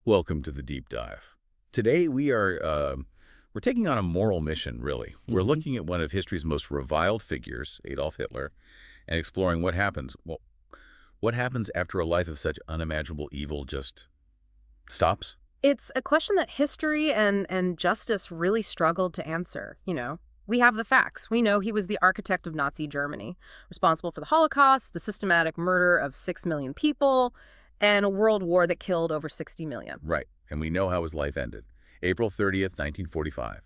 Welcome to the Deep Dive. Today we're taking on a moral mission, really. We're hmm looking at one of history's most reviled figures, Adolf Hitler, and exploring what happens. Well, what happens after a life of such unimaginable evil just stops? It's a question that history and justice really struggled to answer, We have the facts. We know he was the architect of Nazi Germany, responsible for the Holocaust, the systematic murder of 6 million people, and a world war that killed over 60 million. Right, and we know how his life ended. April 30th, 1945.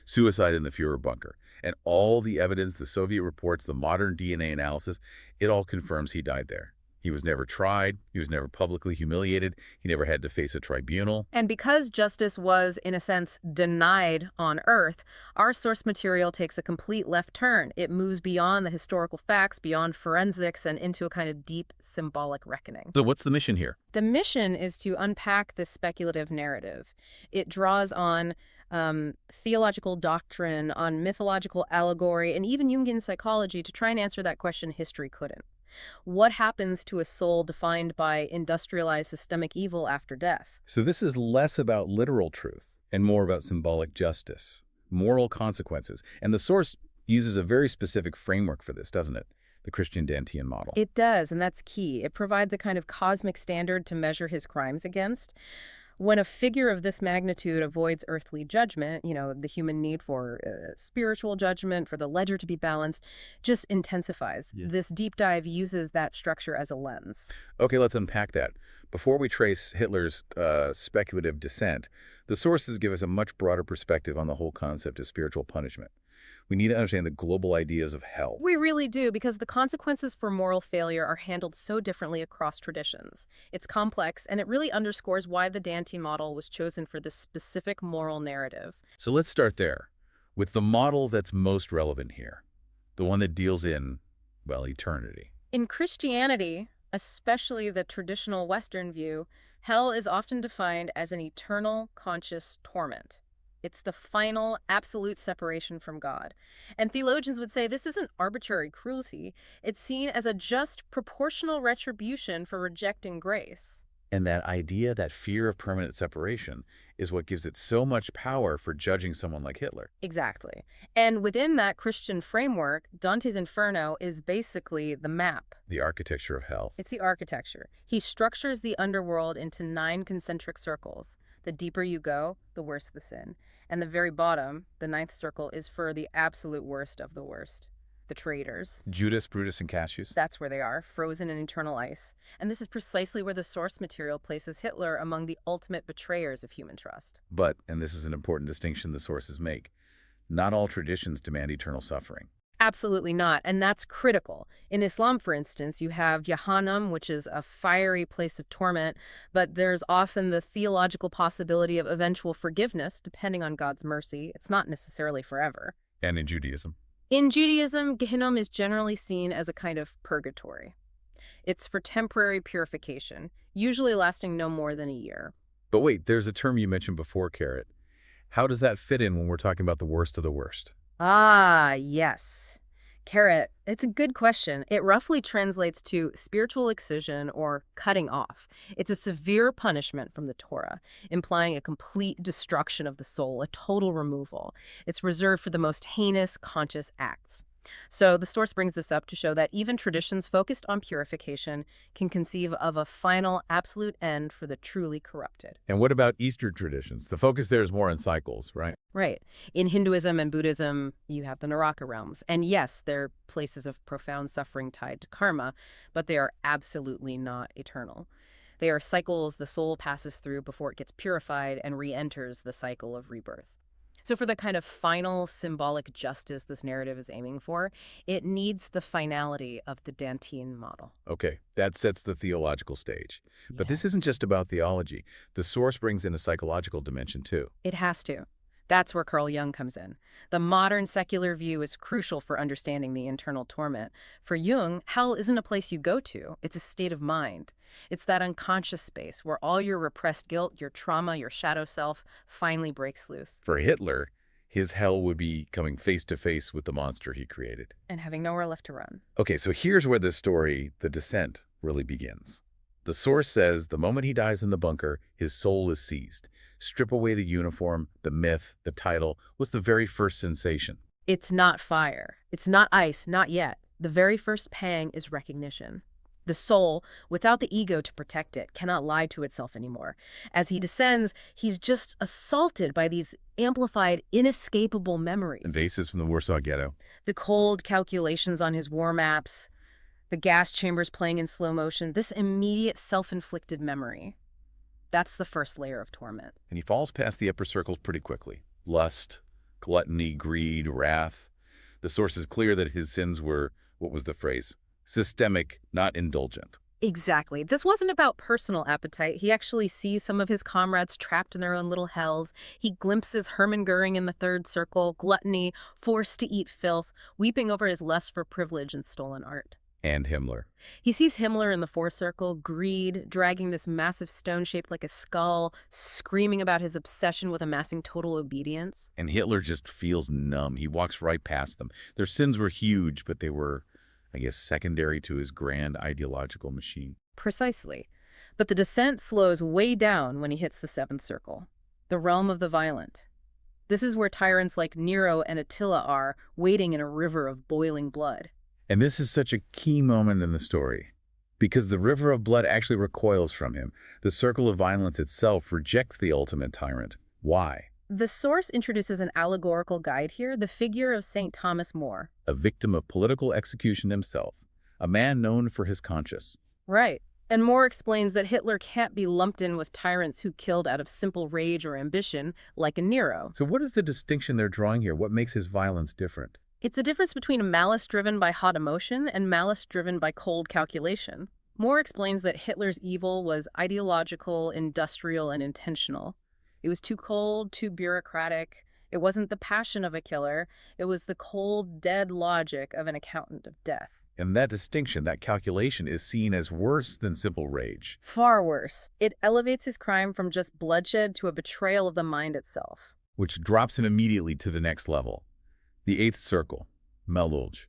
Suicide in the Fuhrer bunker. And all the evidence, the Soviet reports, the modern DNA analysis, it all confirms he died there. He was never tried. He was never publicly humiliated. He never had to face a tribunal. And because justice was, in a sense, denied on Earth, our source material takes a complete left turn. It moves beyond the historical facts, beyond forensics, and into a kind of deep symbolic reckoning. So what's the mission here? The mission is to unpack this speculative narrative. It draws on theological doctrine, on mythological allegory, and even Jungian psychology to try and answer that question history couldn't. What happens to a soul defined by industrialized systemic evil after death? So this is less about literal truth and more about symbolic justice, moral consequences. And the source uses a very specific framework for this, doesn't it? The Christian Dantean model. It does, and that's key. It provides a kind of cosmic standard to measure his crimes against. When a figure of this magnitude avoids earthly judgment, the human need for spiritual judgment, for the ledger to be balanced, just intensifies. Yeah. This deep dive uses that structure as a lens. Okay, let's unpack that. Before we trace Hitler's speculative descent, the sources give us a much broader perspective on the whole concept of spiritual punishment. We need to understand the global ideas of hell. We really do, because the consequences for moral failure are handled so differently across traditions. It's complex, and it really underscores why the Dante model was chosen for this specific moral narrative. So let's start there, with the model that's most relevant here, the one that deals in, well, eternity. In Christianity, especially the traditional Western view, hell is often defined as an eternal, conscious torment. It's the final, absolute separation from God. And theologians would say this isn't arbitrary cruelty. It's seen as a just, proportional retribution for rejecting grace. And that idea, that fear of permanent separation, is what gives it so much power for judging someone like Hitler. Exactly. And within that Christian framework, Dante's Inferno is basically the map. The architecture of hell. It's the architecture. He structures the underworld into 9 concentric circles. The deeper you go, the worse the sin. And the very bottom, the 9th circle, is for the absolute worst of the worst. The traitors. Judas, Brutus, and Cassius. That's where they are, frozen in eternal ice. And this is precisely where the source material places Hitler among the ultimate betrayers of human trust. But, and this is an important distinction the sources make, not all traditions demand eternal suffering. Absolutely not, and that's critical. In Islam, for instance, you have Jahannam, which is a fiery place of torment, but there's often the theological possibility of eventual forgiveness, depending on God's mercy. It's not necessarily forever. And in Judaism? In Judaism, Gehinnom is generally seen as a kind of purgatory. It's for temporary purification, usually lasting no more than a year. But wait, there's a term you mentioned before, Carrot. How does that fit in when we're talking about the worst of the worst? Ah, yes. Carrot, it's a good question. It roughly translates to spiritual excision or cutting off. It's a severe punishment from the Torah, implying a complete destruction of the soul, a total removal. It's reserved for the most heinous conscious acts. So the source brings this up to show that even traditions focused on purification can conceive of a final, absolute end for the truly corrupted. And what about Eastern traditions? The focus there is more on cycles, right? Right. In Hinduism and Buddhism, you have the Naraka realms. And yes, they're places of profound suffering tied to karma, but they are absolutely not eternal. They are cycles the soul passes through before it gets purified and re-enters the cycle of rebirth. So for the kind of final symbolic justice this narrative is aiming for, it needs the finality of the Dantean model. Okay, that sets the theological stage. But Yeah. this isn't just about theology. The source brings in a psychological dimension, too. It has to. That's where Carl Jung comes in. The modern secular view is crucial for understanding the internal torment. For Jung, hell isn't a place you go to. It's a state of mind. It's that unconscious space where all your repressed guilt, your trauma, your shadow self finally breaks loose. For Hitler, his hell would be coming face to face with the monster he created. And having nowhere left to run. Okay, so here's where the story, The Descent, really begins. The source says the moment he dies in the bunker, his soul is seized. Strip away the uniform, the myth, the title was the very first sensation. It's not fire. It's not ice, not yet. The very first pang is recognition. The soul, without the ego to protect it, cannot lie to itself anymore. As he descends, he's just assaulted by these amplified, inescapable memories. Invasives from the Warsaw Ghetto. The cold calculations on his war maps, the gas chambers playing in slow motion, this immediate self-inflicted memory. That's the first layer of torment. And he falls past the upper circles pretty quickly. Lust, gluttony, greed, wrath. The source is clear that his sins were, what was the phrase? Systemic, not indulgent. Exactly. This wasn't about personal appetite. He actually sees some of his comrades trapped in their own little hells. He glimpses Hermann Goering in the third circle, gluttony, forced to eat filth, weeping over his lust for privilege and stolen art. And Himmler. He sees Himmler in the fourth circle, greed, dragging this massive stone shaped like a skull, screaming about his obsession with amassing total obedience. And Hitler just feels numb. He walks right past them. Their sins were huge, but they were, I guess, secondary to his grand ideological machine. Precisely. But the descent slows way down when he hits the seventh circle, the realm of the violent. This is where tyrants like Nero and Attila are, wading in a river of boiling blood. And this is such a key moment in the story, because the river of blood actually recoils from him. The circle of violence itself rejects the ultimate tyrant. Why? The source introduces an allegorical guide here, the figure of St. Thomas More. A victim of political execution himself, a man known for his conscience. Right. And More explains that Hitler can't be lumped in with tyrants who killed out of simple rage or ambition, like a Nero. So what is the distinction they're drawing here? What makes his violence different? It's a difference between malice driven by hot emotion and malice driven by cold calculation. More explains that Hitler's evil was ideological, industrial, and intentional. It was too cold, too bureaucratic. It wasn't the passion of a killer. It was the cold, dead logic of an accountant of death. And that distinction, that calculation, is seen as worse than simple rage. Far worse. It elevates his crime from just bloodshed to a betrayal of the mind itself. Which drops him immediately to the next level. The eighth circle, Melulge,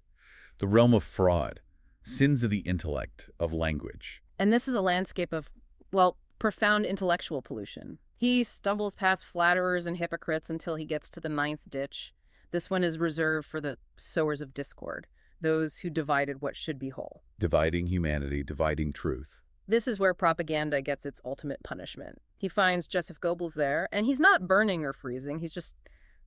the realm of fraud, sins of the intellect, of language. And this is a landscape of, well, profound intellectual pollution. He stumbles past flatterers and hypocrites until he gets to the ninth ditch. This one is reserved for the sowers of discord, those who divided what should be whole. Dividing humanity, dividing truth. This is where propaganda gets its ultimate punishment. He finds Joseph Goebbels there, and he's not burning or freezing. He's just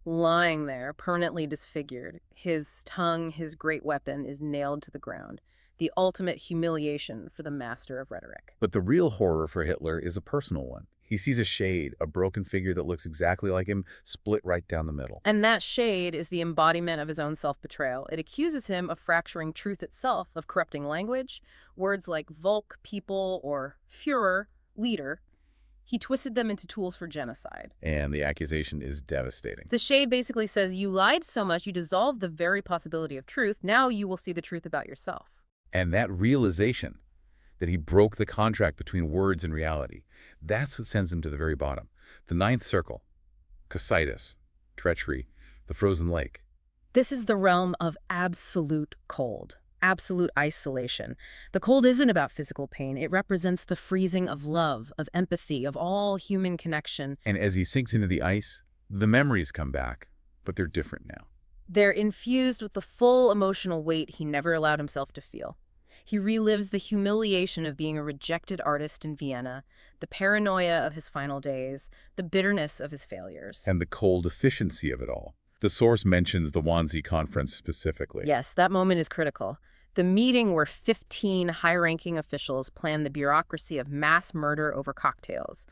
lying there, permanently disfigured. His tongue, his great weapon, is nailed to the ground. The ultimate humiliation for the master of rhetoric. But the real horror for Hitler is a personal one. He sees a shade, a broken figure that looks exactly like him, split right down the middle. And that shade is the embodiment of his own self-betrayal. It accuses him of fracturing truth itself, of corrupting language. Words like Volk, people, or Führer, leader. He twisted them into tools for genocide. And the accusation is devastating. The shade basically says, you lied so much, you dissolved the very possibility of truth. Now you will see the truth about yourself. And that realization that he broke the contract between words and reality, that's what sends him to the very bottom. The ninth circle, Cocytus, treachery, the frozen lake. This is the realm of absolute cold. Absolute isolation. The cold isn't about physical pain. It represents the freezing of love, of empathy, of all human connection. And as he sinks into the ice, the memories come back, but they're different now. They're infused with the full emotional weight he never allowed himself to feel. He relives the humiliation of being a rejected artist in Vienna, the paranoia of his final days, the bitterness of his failures. And the cold efficiency of it all. The source mentions the Wannsee Conference specifically. Yes, that moment is critical. The meeting where 15 high-ranking officials planned the bureaucracy of mass murder over cocktails.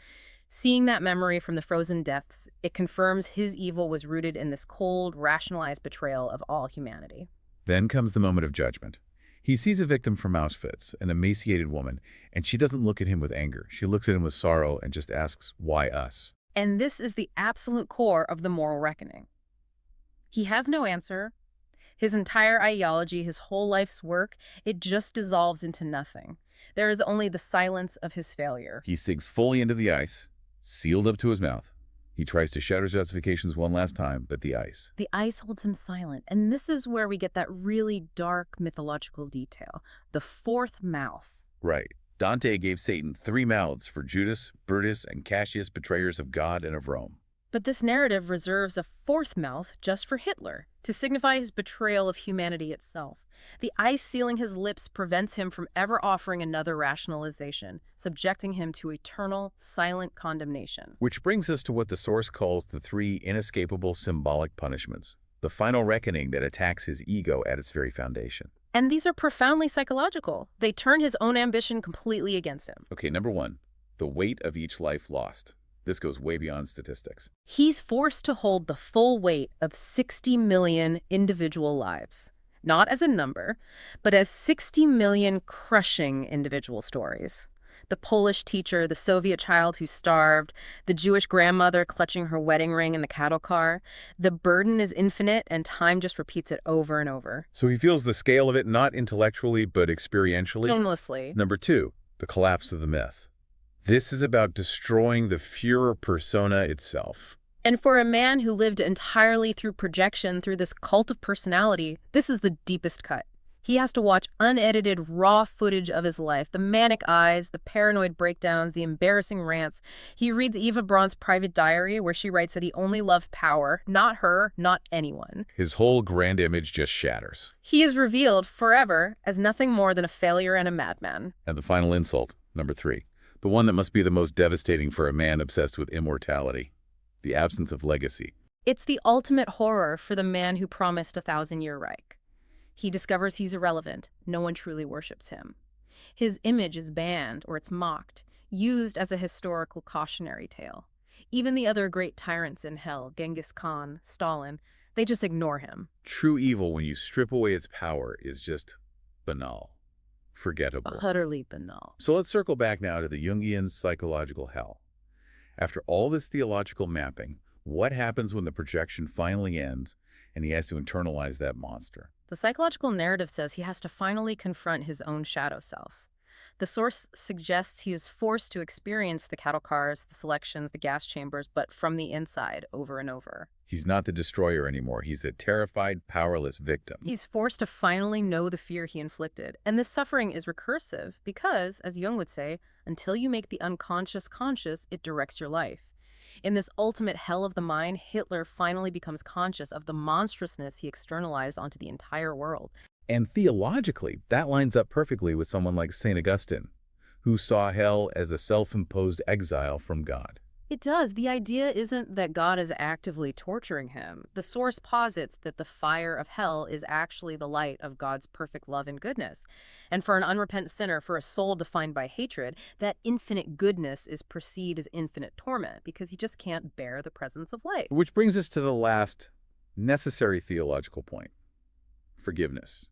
Seeing that memory from the frozen depths, it confirms his evil was rooted in this cold, rationalized betrayal of all humanity. Then comes the moment of judgment. He sees a victim from Auschwitz, an emaciated woman, and she doesn't look at him with anger. She looks at him with sorrow and just asks, why us? And this is the absolute core of the moral reckoning. He has no answer. His entire ideology, his whole life's work, it just dissolves into nothing. There is only the silence of his failure. He sinks fully into the ice, sealed up to his mouth. He tries to shout his justifications one last time, but the ice. The ice holds him silent, and this is where we get that really dark mythological detail, the fourth mouth. Right. Dante gave Satan 3 mouths for Judas, Brutus, and Cassius, betrayers of God and of Rome. But this narrative reserves a fourth mouth just for Hitler, to signify his betrayal of humanity itself. The ice sealing his lips prevents him from ever offering another rationalization, subjecting him to eternal, silent condemnation. Which brings us to what the source calls the 3 inescapable symbolic punishments, the final reckoning that attacks his ego at its very foundation. And these are profoundly psychological. They turn his own ambition completely against him. Okay, number 1, the weight of each life lost. This goes way beyond statistics. He's forced to hold the full weight of 60 million individual lives, not as a number, but as 60 million crushing individual stories. The Polish teacher, the Soviet child who starved, the Jewish grandmother clutching her wedding ring in the cattle car. The burden is infinite, and time just repeats it over and over. So he feels the scale of it not intellectually but experientially. Endlessly. Number 2, the collapse of the myth. This is about destroying the Führer persona itself. And for a man who lived entirely through projection, through this cult of personality, this is the deepest cut. He has to watch unedited, raw footage of his life, the manic eyes, the paranoid breakdowns, the embarrassing rants. He reads Eva Braun's private diary, where she writes that he only loved power, not her, not anyone. His whole grand image just shatters. He is revealed forever as nothing more than a failure and a madman. And the final insult, number 3, the one that must be the most devastating for a man obsessed with immortality, the absence of legacy. It's the ultimate horror for the man who promised a 1,000-year Reich. He discovers he's irrelevant. No one truly worships him. His image is banned, or it's mocked, used as a historical cautionary tale. Even the other great tyrants in hell, Genghis Khan, Stalin, they just ignore him. True evil, when you strip away its power, is just banal, forgettable. Utterly banal. So let's circle back now to the Jungian psychological hell. After all this theological mapping, what happens when the projection finally ends and he has to internalize that monster? The psychological narrative says he has to finally confront his own shadow self. The source suggests he is forced to experience the cattle cars, the selections, the gas chambers, but from the inside, over and over. He's not the destroyer anymore. He's the terrified, powerless victim. He's forced to finally know the fear he inflicted. And this suffering is recursive because, as Jung would say, until you make the unconscious conscious, it directs your life. In this ultimate hell of the mind, Hitler finally becomes conscious of the monstrousness he externalized onto the entire world. And theologically, that lines up perfectly with someone like St. Augustine, who saw hell as a self-imposed exile from God. It does. The idea isn't that God is actively torturing him. The source posits that the fire of hell is actually the light of God's perfect love and goodness. And for an unrepentant sinner, for a soul defined by hatred, that infinite goodness is perceived as infinite torment because he just can't bear the presence of light. Which brings us to the last necessary theological point: forgiveness.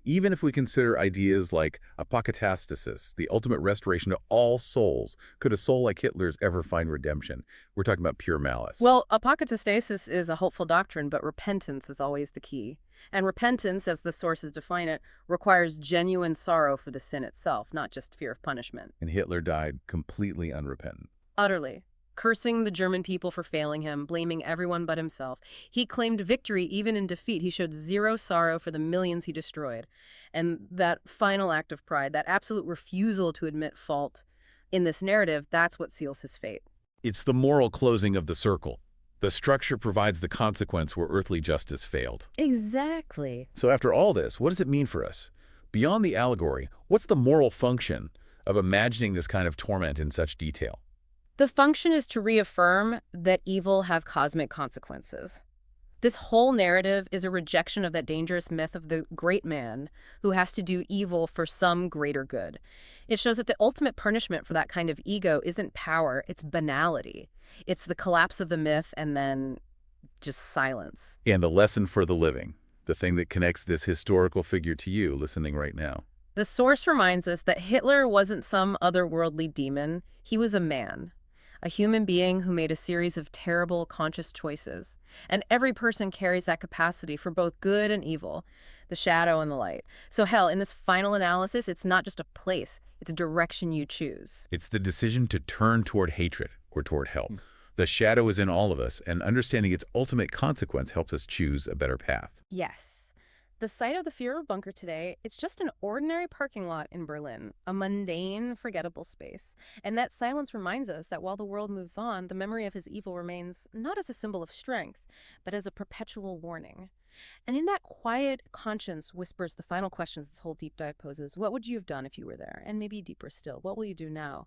Even if we consider ideas like apokatastasis, the ultimate restoration of all souls, could a soul like Hitler's ever find redemption? We're talking about pure malice. Well, apokatastasis is a hopeful doctrine, but repentance is always the key. And repentance, as the sources define it, requires genuine sorrow for the sin itself, not just fear of punishment. And Hitler died completely unrepentant. Utterly. Cursing the German people for failing him, blaming everyone but himself. He claimed victory even in defeat. He showed zero sorrow for the millions he destroyed. And that final act of pride, that absolute refusal to admit fault in this narrative, that's what seals his fate. It's the moral closing of the circle. The structure provides the consequence where earthly justice failed. Exactly. So after all this, what does it mean for us? Beyond the allegory, what's the moral function of imagining this kind of torment in such detail? The function is to reaffirm that evil has cosmic consequences. This whole narrative is a rejection of that dangerous myth of the great man who has to do evil for some greater good. It shows that the ultimate punishment for that kind of ego isn't power, it's banality. It's the collapse of the myth and then just silence. And the lesson for the living, the thing that connects this historical figure to you listening right now. The source reminds us that Hitler wasn't some otherworldly demon. He was a man. A human being who made a series of terrible, conscious choices. And every person carries that capacity for both good and evil, the shadow and the light. So hell, in this final analysis, it's not just a place, it's a direction you choose. It's the decision to turn toward hatred or toward help. The shadow is in all of us, and understanding its ultimate consequence helps us choose a better path. Yes. The site of the Führer bunker today, it's just an ordinary parking lot in Berlin, a mundane, forgettable space. And that silence reminds us that while the world moves on, the memory of his evil remains not as a symbol of strength, but as a perpetual warning. And in that quiet conscience whispers the final questions this whole deep dive poses. What would you have done if you were there? And maybe deeper still, what will you do now?